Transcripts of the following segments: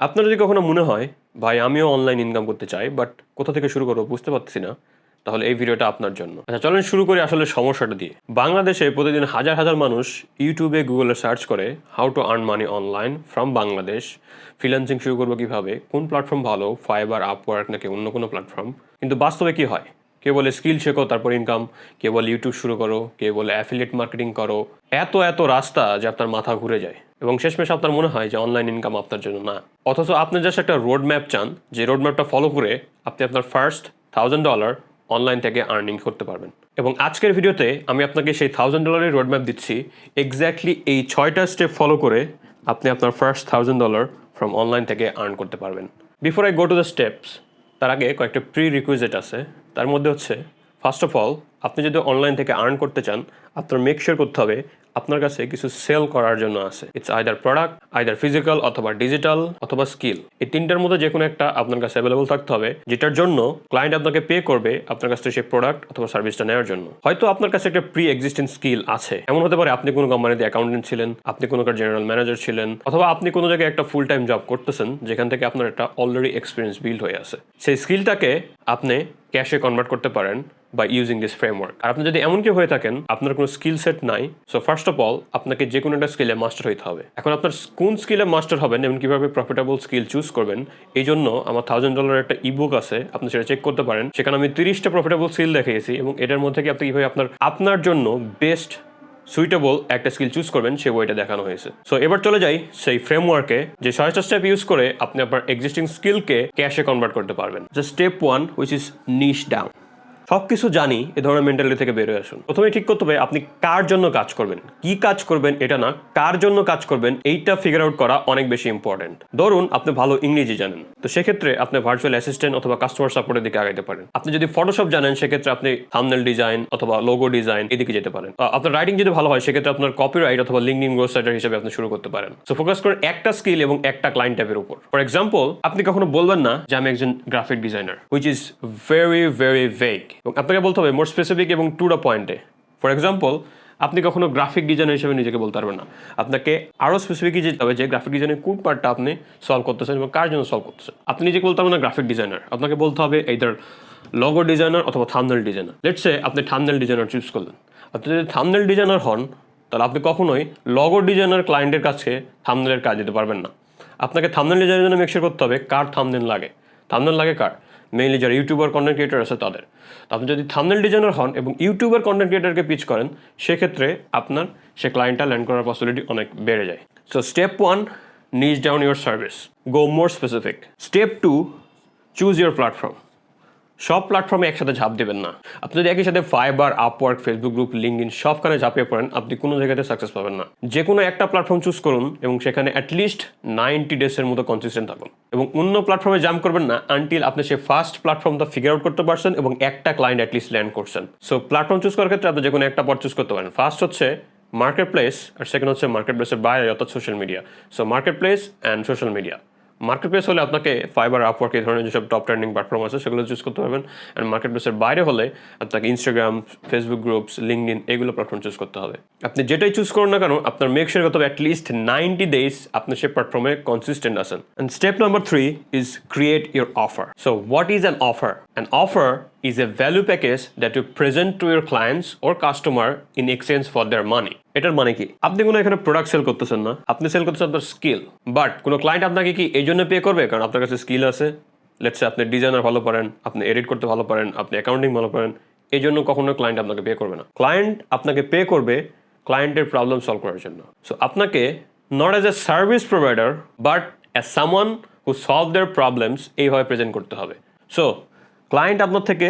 আপনার যদি কখনো মনে হয়, ভাই আমিও অনলাইন ইনকাম করতে চাই, বাট কোথা থেকে শুরু করবো বুঝতে পারছি না, তাহলে এই ভিডিওটা আপনার জন্য। আচ্ছা চলেন শুরু করি আসলে সমস্যাটা দিয়ে। বাংলাদেশে প্রতিদিন হাজার হাজার মানুষ ইউটিউবে গুগলে সার্চ করে how to earn money online from Bangladesh, freelancing শুরু করবো কীভাবে, কোন প্ল্যাটফর্ম ভালো, ফাইবার, আপওয়ার্ক নাকি অন্য কোনো প্ল্যাটফর্ম। কিন্তু বাস্তবে কী হয়? কেউ বলে স্কিল শেখো তারপর ইনকাম, কেউ বলে ইউটিউব শুরু করো, কেউ বলে অ্যাফিলিয়েট মার্কেটিং করো। এত রাস্তা যে আপনার মাথা ঘুরে যায় এবং শেষমেশ আপনার মনে হয় যে অনলাইন ইনকাম আপনার জন্য না। অথচ আপনি জাস্ট একটা রোড ম্যাপ চান, যে রোড ম্যাপটা ফলো করে আপনি আপনার ফার্স্ট $1000 অনলাইন থেকে আর্নিং করতে পারবেন। এবং আজকের ভিডিওতে আমি আপনাকে সেই $1000 রোড ম্যাপ দিচ্ছি। এক্স্যাক্টলি এই 6টা স্টেপ ফলো করে আপনি আপনার ফার্স্ট $1000 ফ্রম অনলাইন থেকে আর্ন করতে পারবেন। Before I go to the steps, তার আগে কয়েকটা প্রি রিকুইজিট আছে। তার মধ্যে হচ্ছে, ফার্স্ট অফ অল, আপনি যদি অনলাইন থেকে আর্ন করতে চান, আপনার মেক শিওর করতে হবে আপনার কাছে কিছু সেল করার জন্য আছে। It's either product, either physical অথবা ডিজিটাল অথবা স্কিল। এই তিনটার মধ্যে যে কোনো একটা আপনার কাছে অ্যাভেলেবল থাকতে হবে, যেটার জন্য ক্লায়েন্ট আপনাকে পে করবে আপনার কাছ থেকে সেই প্রোডাক্ট অথবা সার্ভিসটা নেওয়ার জন্য। হয়তো আপনার কাছে একটা প্রি এক্সিস্টিং স্কিল আছে। এমন হতে পারে আপনি কোনো কোম্পানিতে অ্যাকাউন্টেন্ট ছিলেন, আপনি কোনো জেনারেল ম্যানেজার ছিলেন, অথবা আপনি কোনো জায়গায় একটা ফুল টাইম জব করতেছেন যেখান থেকে আপনার একটা অলরেডি এক্সপিরিয়েন্স বিল্ড হয়ে আছে। সেই স্কিলটাকে আপনি ক্যাশে কনভার্ট করতে পারেন বা ইউজিং দিস ফ্রেমওয়ার্ক। আর আপনি যদি এমন কেউ হয়ে থাকেন আপনার কোনো স্কিল সেট নাই, সো ফার্স্ট অফ অল আপনাকে যে কোনো একটা স্কিলে মাস্টার হইতে হবে। এখন আপনার কোন স্কিলে মাস্টার হবেন এবং কীভাবে প্রফিটেবল স্কিল চুজ করবেন, এই জন্য আমার $1000 একটা ইবুক আছে, আপনি সেটা চেক করতে পারেন। সেখানে আমি 30টা প্রফিটেবল স্কিল দেখিয়েছি এবং এটার মধ্যে কি আপনি কীভাবে আপনার জন্য বেস্ট সুইটেবল একটা স্কিল চুজ করবেন সে বইটা দেখানো হয়েছে। সো এবার চলে যাই সেই ফ্রেমওয়ার্কে, যে 6টা স্টেপ ইউজ করে আপনি আপনার এক্সিস্টিং স্কিলকে ক্যাশে কনভার্ট করতে পারবেন। Just step 1, which is niche down. সব কিছু জানি এ ধরনের মেন্টালিটি থেকে বেরোয় আসুন। প্রথমে ঠিক করতে হবে আপনি কার জন্য কাজ করবেন, কি কাজ করবেন এটা না, কার জন্য কাজ করবেন এইটা ফিগার আউট করা অনেক বেশি ইম্পর্টেন্ট। ধরুন আপনি ভালো ইংরেজি জানেন, তো সেক্ষেত্রে আপনি ভার্চুয়াল অ্যাসিস্ট্যান্ট অথবা কাস্টমার সাপোর্টের দিকে আগাইতে পারেন। আপনি যদি ফটোশপ জানেন সেক্ষেত্রে আপনি থাম্বনেল ডিজাইন অথবা লোগো ডিজাইন এদিকে যেতে পারেন। আপনার রাইটিং যদি ভালো হয় সেক্ষেত্রে আপনার কপিরাইট অথবা লিঙ্কডইন গ্রোথ রাইটার হিসেবে আপনি শুরু করতে পারেন। সো ফোকাস করেন একটা স্কিল এবং একটা ক্লায়েন্ট টাইপের উপর। ফর এক্সাম্পল, আপনি কখনো বলবেন না যে আমি একজন graphic designer, which is very vague, এবং আপনাকে বলতে হবে মোর স্পেসিফিক এবং টু দ্য পয়েন্টে। ফর এক্সাম্পল, আপনি কখনো গ্রাফিক ডিজাইনার হিসেবে নিজেকে বলতে পারবেন না, আপনাকে আরও স্পেসিফিকই যেতে হবে যে গ্রাফিক ডিজাইনের কোন পার্টটা আপনি সলভ করতেছেন এবং কার জন্য সলভ করতেছেন। আপনি নিজেকে বলতে পারবেন না গ্রাফিক ডিজাইনার, আপনাকে বলতে হবে এইদার লোগো ডিজাইনার অথবা থাম্বনেল ডিজাইনার। লেটস সে আপনি থাম্বনেল ডিজাইনার চুজ করলেন। আপনি যদি থাম্বনেল ডিজাইনার হন তাহলে আপনি কখনোই লোগো ডিজাইনার ক্লায়েন্টের কাছে থাম্বনেলের কাজ দিতে পারবেন না। আপনাকে থাম্বনেল ডিজাইনের জন্য মেক শিওর করতে হবে কার থাম্বনেল লাগে। থাম্বনেল লাগে কার? মেইনলি যারা ইউটিউবার কন্টেন্ট ক্রিয়েটার আছে তাদের। আপনি যদি থাম্বনেল ডিজাইনার হন এবং ইউটিউবার কন্টেন্ট ক্রিয়েটারকে পিচ করেন, সেক্ষেত্রে আপনার সে ক্লায়েন্টটা ল্যান্ড করার পসিবিলিটি অনেক বেড়ে যায়। সো স্টেপ 1, নিচ down your service, go more specific. Step 2, choose your platform. সব প্ল্যাটফর্মে একসাথে ঝাঁপ দেবেন না। আপনি যদি একই সাথে fibre, Upwork, Facebook group, LinkedIn সবখানে ঝাঁপিয়ে পড়েন, আপনি কোনো জায়গাতে সাকসেস পাবেন না। যে কোনো একটা প্ল্যাটফর্ম চুজ করুন এবং সেখানে অ্যাটলিস্ট 90 ডেজের মতো কনসিস্টেন্ট থাকুন এবং অন্য প্ল্যাটফর্মে জাম্প করবেন না আনটিল আপনি সেই ফার্স্ট প্ল্যাটফর্মটা ফিগার আউট করতে পারছেন এবং একটা ক্লায়েন্ট অ্যাটলিস্ট ল্যান্ড করছেন। সো প্ল্যাটফর্ম চুজ করার ক্ষেত্রে আপনি যে কোনো একটা পথ চুজ করতে পারেন। ফার্স্ট হচ্ছে মার্কেট প্লেস, আর সেকেন্ড হচ্ছে মার্কেট প্লেসের বাইরে অর্থাৎ social media. So market place and social media. Market place হলে আপনাকে ফাইবার, আপওয়ার্ক এই ধরনের যেসব টপ ট্রেন্ডিং প্ল্যাটফর্ম আছে সেগুলো চুজ করতে পারবেন। অ্যান্ড মার্কেট প্লেসের বাইরে হলে আপনাকে ইনস্টাগ্রাম, ফেসবুক গ্রুপস, লিঙ্কডইন এগুলো প্ল্যাটফর্ম চুজ করতে হবে। আপনি যেটাই চুজ করুন না কেন আপনার মেক শিওর করতে হবে অ্যাটলিস্ট 90 ডেজ আপনি সেই প্ল্যাটফর্মে কনসিস্টেন্ট আছেন। And step number 3 is create your offer. So what is an offer? An offer is a value package that you present to your clients or customer in exchange for their money. এটার মানে কি? আপনি কোনো এখানে product sell করতেছেন না, আপনি sell করতেছেন আপনার স্কিল। বাট কোনো ক্লায়েন্ট আপনাকে কি এই জন্য পে করবে কারণ আপনার কাছে স্কিল আছে? লেটস সে আপনি ডিজাইনার ভালো পারেন, আপনি এডিট করতে ভালো পারেন, আপনি অ্যাকাউন্টিং ভালো পারেন, এই জন্য কখনো ক্লায়েন্ট আপনাকে পে করবে না। ক্লায়েন্ট আপনাকে পে করবে ক্লায়েন্টের প্রবলেম সলভ করার জন্য। সো আপনাকে not as a service provider but as someone who solve their problems এইভাবে প্রেজেন্ট করতে হবে। সো ক্লায়েন্ট আপনার থেকে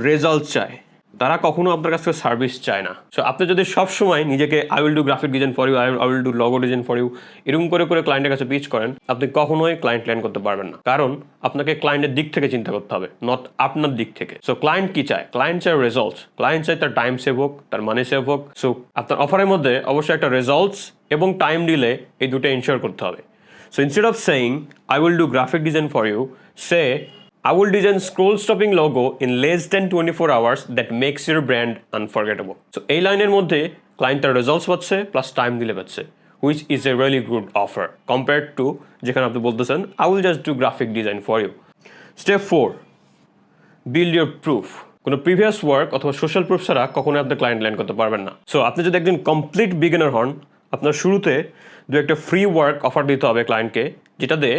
রেজাল্ট চায়, তারা কখনো আপনার কাছ থেকে সার্ভিস চায় না। সো আপনি যদি সবসময় নিজেকে I will do graphic design for you, I will do logo design for you এরকম করে ক্লায়েন্টের কাছে পিচ করেন, আপনি কখনোই ক্লায়েন্ট ল্যান্ড করতে পারবেন না। কারণ আপনাকে ক্লায়েন্টের দিক থেকে চিন্তা করতে হবে, নট আপনার দিক থেকে। সো ক্লায়েন্ট কি চায়? ক্লায়েন্ট চায় রেজাল্টস। ক্লায়েন্ট চায় তার টাইম সেভ হোক, তার মানি সেভ হোক। সো আপনার অফারের মধ্যে অবশ্যই একটা রেজাল্টস এবং টাইম ডিলে এই দুটো ইনশিওর করতে হবে। So instead of saying I will do graphic design for you, say I will design scroll-stopping logo in less than 24 hours that makes your brand unforgettable. So এই লাইনের মধ্যে client তার results পাচ্ছে plus time দিলে পাচ্ছে, which is a really good offer compared to যেখানে আপনি বলতেছেন I will just do graphic design for you. Step 4, build your proof. কোনো প্রিভিয়াস ওয়ার্ক অথবা সোশ্যাল প্রুফ ছাড়া কখনোই আপনি ক্লায়েন্ট ল্যান্ড করতে পারবেন না। সো আপনি যদি একজন কমপ্লিট বিগিনার হন, আপনার শুরুতে দু একটা ফ্রি ওয়ার্ক অফার দিতে হবে ক্লায়েন্টকে, যেটা দিয়ে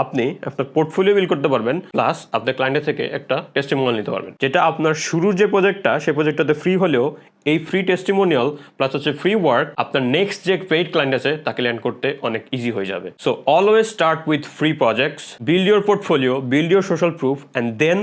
আপনি আপনার পোর্টফোলিও বিল্ড করতে পারবেন, প্লাস আপনার ক্লায়েন্টের থেকে একটা টেস্টিমোনিয়াল নিতে পারবেন, যেটা আপনার শুরুর যে প্রজেক্টটা সেই প্রজেক্টটাতে ফ্রি হলেও এই ফ্রি টেস্টিমোনিয়াল প্লাস হচ্ছে ফ্রি ওয়ার্ক আপনার নেক্সট যে পেইড ক্লায়েন্ট আছে তাকে ল্যান্ড করতে অনেক ইজি হয়ে যাবে। So always start with free projects, build your portfolio, build your social proof and then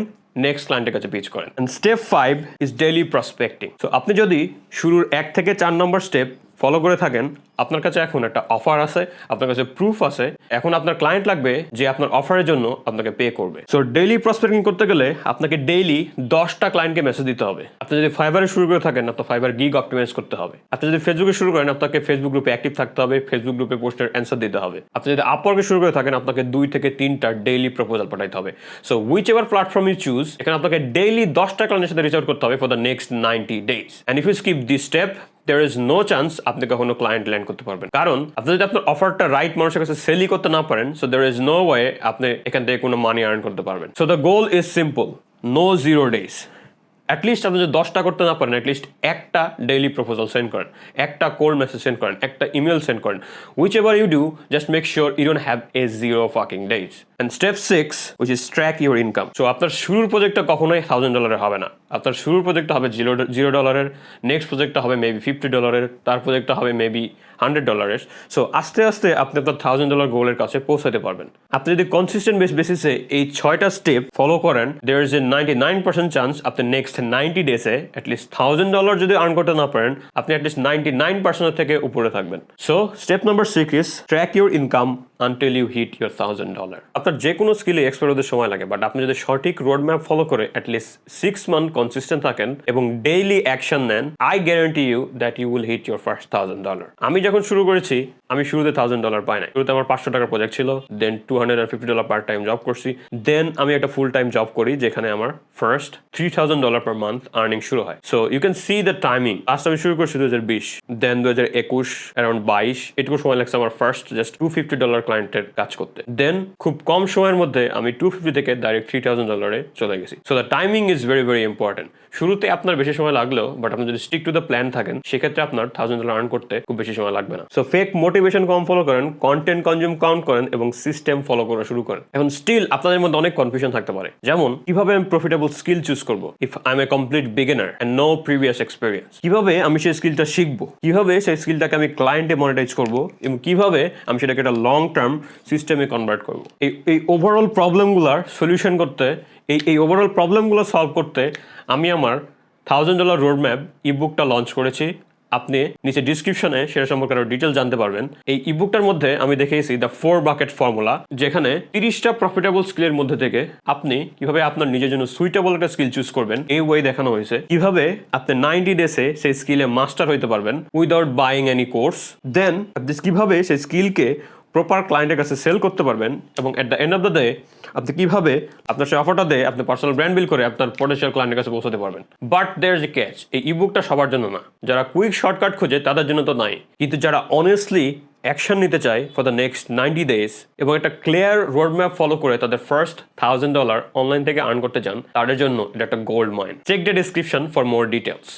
next ক্লায়েন্টের কাছে পিচ করেন। And step 5 is daily prospecting. So আপনি যদি শুরুর 1 থেকে 4 নম্বর স্টেপ ফলো করে থাকেন, আপনার কাছে এখন একটা অফার আছে, আপনার কাছে প্রুফ আছে, এখন আপনার ক্লায়েন্ট লাগবে যে আপনার অফারের জন্য আপনাকে পে করবে। সো ডেইলি প্রসপেক্টিং করতে গেলে আপনাকে ডেইলি 10টা ক্লায়েন্টকে মেসেজ দিতে হবে। আপনি যদি ফাইবারে শুরু করে থাকেন, আপনার ফাইবার গিগ অপটিমাইজ করতে হবে। আপনি যদি ফেসবুকে শুরু করেন, আপনাকে ফেসবুক গ্রুপে অ্যাক্টিভ থাকতে হবে, ফেসবুক গ্রুপে পোস্টের অ্যান্সার দিতে হবে। আপনি যদি আপওয়ার্কে শুরু করে থাকেন, আপনাকে 2 থেকে 3টা ডেইলি প্রপোজাল পাঠাইতে হবে। So whichever platform you choose, এখানে আপনাকে ডেইলি 10টা ক্লায়েন্টের সাথে রিচ আউট করতে হবে for the next 90 days। And if you skip this step, there is no chance আপনি কখনো ক্লায়েন্ট ল্যান্ড করতে পারবেন। কারণ আপনি যদি আপনার অফারটা রাইট মানুষের কাছে সেলই করতে না পারেন, so there is no way আপনি এখান থেকে কোনো মানি আর্ন করতে পারবেন। So the goal is simple, no 0 days। At least আপনি যদি 10টা করতে না পারেন, অ্যাটলিস্ট একটা ডেইলি প্রপোজাল সেন্ড করেন, একটা কোল্ড মেসেজ সেন্ড করেন, একটা ইমেল সেন্ড করেন। Whichever you do, just make sure you don't have a 0 fucking days। And step 6, which is track your income। So আপনার শুরুর প্রজেক্টটা কখনোই $1000 হবে না। আপনার শুরুর প্রজেক্টটা হবে $0, নেক্সট প্রজেক্টটা হবে মেবি $50, তার প্রজেক্টটা হবে মেবি $100। সো আস্তে আস্তে আপনি আপনার $1000 গোলের কাছে পৌঁছাতে পারবেন। আপনি যদি কনসিস্টেন্ট বেসিসে এই 6টা স্টেপ ফলো করেন, there is a 99% চান্স আপনি নেক্সট 90 ডেসে অ্যাটলিস্ট $1000 যদি আর্ন করতে না পারেন, আপনি অ্যাটলিস্ট 99% থেকে উপরে থাকবেন। So step number 6 is track your income until you hit your $1000। আপনার যে কোনো স্কিলে এক্সপার্ট হতে সময় লাগে, বাট আপনি যদি সঠিক রোড ম্যাপ ফলো করে অ্যাটলিস্ট 6 মান্থ কনসিস্টেন্ট থাকেন এবং ডেইলি অ্যাকশন নেন, I guarantee you that you will hit your first $1000। আমি যখন শুরু করেছি, আমি শুরুতে $1000 পাই নাই। শুরুতে আমার $500 প্রজেক্ট ছিল, দেন $250 পার্ট টাইম জব করছি, দেন আমি একটা ফুল টাইম জব করি যেখানে আমার ফার্স্ট $3000 পার মান্থ আর্নিং শুরু হয়। So you can see the timing. Last আমি শুরু করছি 2020, দেন 2021 অ্যারাউন্ড 22, এটুকু সময় লাগছে আমার ফার্স্ট জাস্ট $250 ক্লায়েন্টের কাজ করতে। দেন খুব কম সময়ের মধ্যে আমি 250 থেকে ডাইরেক্ট $3000 চলে গেছি। So the timing is very very important. শুরুতে আপনার বেশি সময় লাগলেও, বাট আপনি যদি স্টিক টু দ্য প্ল্যান থাকেন, সেক্ষেত্রে আপনার $1000 আর্ন করতে খুব বেশি সময় লাগবে না। সো ফেক মোটিভেশন কম ফলো করেন, কন্টেন্ট কনজিউম কাউন্ট করেন এবং সিস্টেম ফলো করা শুরু করেন। এখন স্টিল আপনাদের মধ্যে অনেক কনফিউশন থাকতে পারে, যেমন কিভাবে আমি প্রফিটেবল স্কিল চুজ করবো if I am a complete beginner and no previous experience. কিভাবে আমি সেই স্কিলটা শিখবো, কিভাবে সেই স্কিলটাকে আমি ক্লায়েন্টে মনিটাইজ করবো, এবং কিভাবে আমি সেটাকে একটা লং টার্ম সিস্টেমে কনভার্ট করবো। এই ওভারঅল প্রবলেমগুলোর সলিউশন করতে, এই ওভারঅল প্রবলেমগুলো সলভ করতে আমি আমার $1000 রোড ম্যাপ ইবুকটা লঞ্চ করেছি। আপনি নিচে ডিসক্রিপশনে সেটা সম্পর্কে আরো ডিটেল জানতে পারবেন। এই ইবুকটার মধ্যে আমি দেখিয়েছি দ্য 4 বাকেট ফর্মুলা, যেখানে 30টা প্রফিটেবল স্কিলের মধ্যে থেকে আপনি কিভাবে আপনার নিজের জন্য সুইটেবল একটা স্কিল চুজ করবেন এই ওয়ে দেখানো হয়েছে। কিভাবে আপনি 90 ডেসে সেই স্কিলে মাস্টার হইতে পারবেন উইদাউট বাইং এনি কোর্স। দেন আপনি কিভাবে সেই স্কিলকে প্রপার ক্লায়েন্টের কাছে সেল করতে পারবেন, এবং at the end of the day আপনি কিভাবে আপনার সেই অফারটা দিয়ে আপনি পার্সোনাল ব্র্যান্ড বিল্ড করে আপনার পটেনশিয়াল ক্লায়েন্টের কাছে পৌঁছাতে পারবেন। But there is a catch, এই ইবুকটা সবার জন্য না। যারা কুইক শর্টকাট খোঁজে তাদের জন্য তো নাই, কিন্তু যারা অনেস্টলি অ্যাকশন নিতে চায় ফর দ্য নেক্সট 90 ডেজ এবং একটা ক্লিয়ার রোড ম্যাপ ফলো করে তাদের ফার্স্ট $1000 অনলাইন থেকে আর্ন করতে চান, তাদের জন্য এটা একটা gold mine. Check the description for more details.